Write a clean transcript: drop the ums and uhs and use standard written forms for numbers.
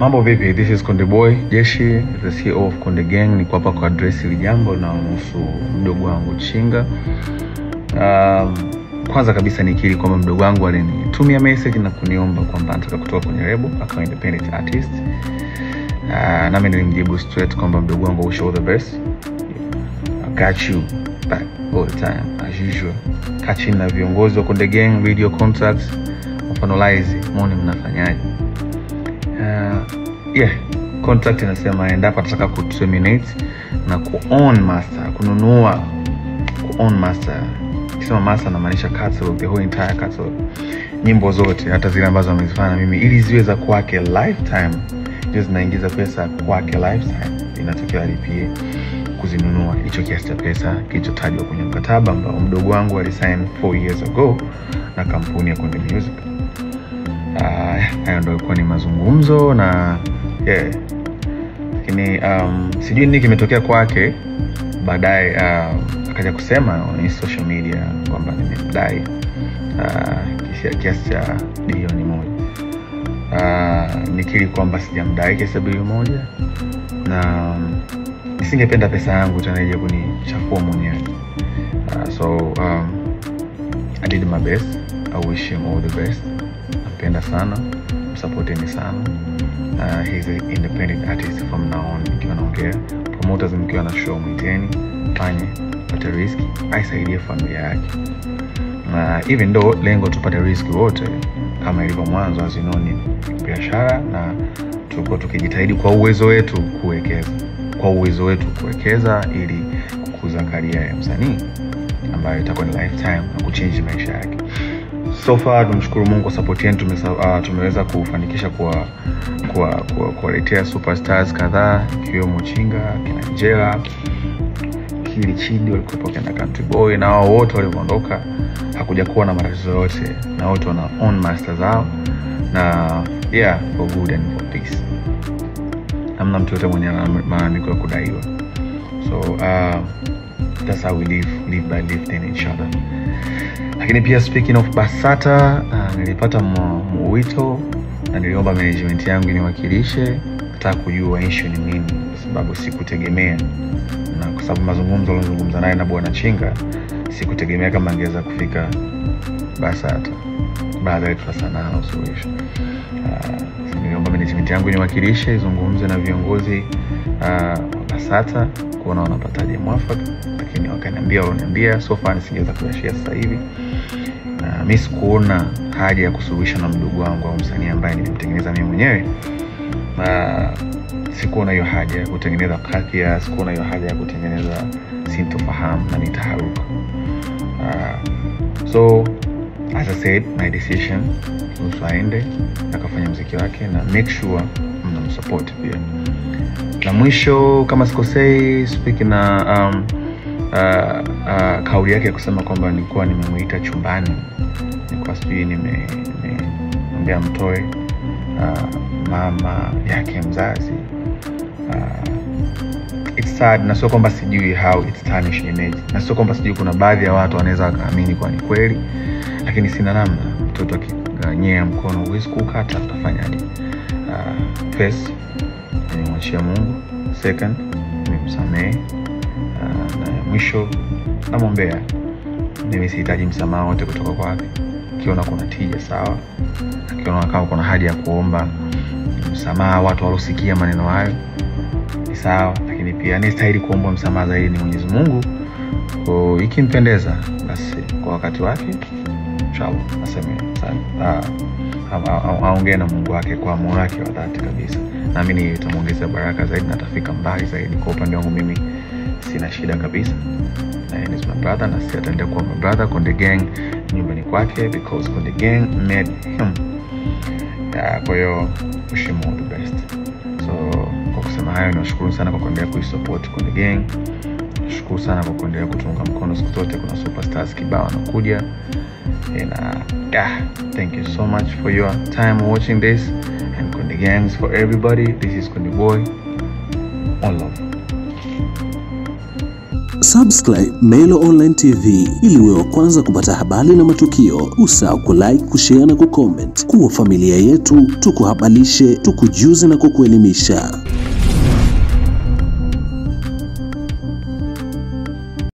Mambo vipi? This is Konde Boy Jeshi, the CEO of Konde Gang. Niko hapa kwa address hili jambo na kuhusu mdogo wangu Chinga. Kwanza kabisa nikiri kwamba mdogo wangu alinitumia message na kuniomba kwamba anataka kutoka kwenye label akawa independent artist. Na mimi nilimjibu straight kwamba mdogo wangu wish all the best. I got you back all the time as usual. Kachini na viongozi wa Konde Gang, video contacts, finalize muone mnafanyaje. Contract inasema endapo atataka ku-terminate na ku-own master, kununua ku-own master. Kisema master namaanisha catalog, the whole entire catalog. Nyimbo zote hata zile ambazo amezifanya mimi ili ziwe za kwake lifetime. Hizo zinaingiza pesa kwake lifetime. Inatakiwa alipie kuzinunua hicho kiasi cha pesa kilichotajwa kwenye mkataba ambao mdogo wangu alisign 4 years ago na kampuni ya Konde Music. Hayo ndio ilikuwa ni mazungumzo na lakini sijui nini kimetokea kwake baadaye. Akaja kusema kwenye social media kwamba nimemdai kiasi cha bilioni 1. Nikiri kwamba sijamdai kiasi cha bilioni 1 na nisingependa pesa yangu tena ije kunichafua mwenyewe. So I did my best. I wish him all the best. Napenda sana, supporteni sana. He's an independent artist from now on. Nikiwa naongea promoters mkiwa na show mwiteni fanye pata risk aisaidie familia yake. Even though lengo tupate risk wote kama ilivyo mwanzo, as you know, ni biashara na tuko tukijitahidi kwa uwezo wetu kuwekeza ili kukuza career ya msanii ambayo itakuwa ni lifetime na kuchange maisha yake. So far tumshukuru Mungu kwa support yetu, tumeweza kufanikisha kuwaletea superstars kadhaa ikiwemo Chinga, kina Angela, Kili Chidi walikuwa kina Country Boy, na wao wote waliondoka hakuja kuwa na matatizo yote, na wote wana own masters zao na for good and for peace. Hamna mtu yote mwenye malalamiko ya kudaiwa. So that's how we live by lifting each other. Lakini pia speaking of BASATA, nilipata mwito na niliomba management yangu niwakilishe. Nataka kujua issue ni nini kwa sababu sikutegemea, na kwa sababu mazungumzo nilizungumza naye na bwana Chinga sikutegemea kama angeweza kufika BASATA baada ya tutasana na suluhisho. Niliomba management yangu niwakilishe, izungumze na viongozi BASATA kuona wanapataje mwafaka, lakini wakaniambia so far nisingeweza kuashia sasa hivi. Mimi sikuona haja ya kusuluhisha na mdogo wangu au msanii ambaye nilimtengeneza mimi mwenyewe. Sikuona hiyo haja ya kutengeneza kadhia, sikuona hiyo haja ya kutengeneza sintofahamu na nitaharuka. So as I said, my decision was aende akafanya muziki wake na make sure mnamsupport pia. Na mwisho kama sikosei, speaking na kauli yake kusema kwamba nilikuwa nimemuita chumbani, nilikuwa sijui nimeambia mtoe mama yake mzazi. It's sad, na sio kwamba sijui how it's tarnish image, na sio kwamba sijui kuna baadhi ya watu wanaweza kaamini kwa ni kweli, lakini sina namna. Mtoto akiganyea mkono huwezi kukata, utafanyaje? First nimwachia Mungu, second nimsamehe, na mwisho namwombea. Mimi sihitaji msamaha wote kutoka kwake. Kiona kuna tija sawa, kiona kama kuna haja ya kuomba msamaha watu walosikia maneno hayo ni sawa, lakini pia ni stahili kuomba msamaha zaidi ni Mwenyezi Mungu. Kwa ikimpendeza basi kwa wakati wake inshallah naseme sana aongee na Mungu wake kwa moyo wake wa dhati kabisa. Naamini itamuongezea baraka zaidi na atafika mbali zaidi. Kwa upande wangu mimi sina shida kabisa. Na yeye ni my brother na si ataenda kuwa my brother. Konde Gang nyumbani kwake because Konde Gang made him. Kwa hiyo wish him all the best. So kwa kusema hayo, nashukuru sana kwa kuendelea kuisupport Konde Gang. Nashukuru sana kwa kuendelea kutunga mkono siku zote. Kuna superstars kibao wanakuja. And thank you so much for your time watching this. And Konde Gangs for everybody. This is Konde Boy. All love. Subscribe Melo Online TV ili uwe wa kwanza kupata habari na matukio. Usahau kulike, kushare na kucomment. Kuwa familia yetu, tukuhabarishe, tukujuze na kukuelimisha.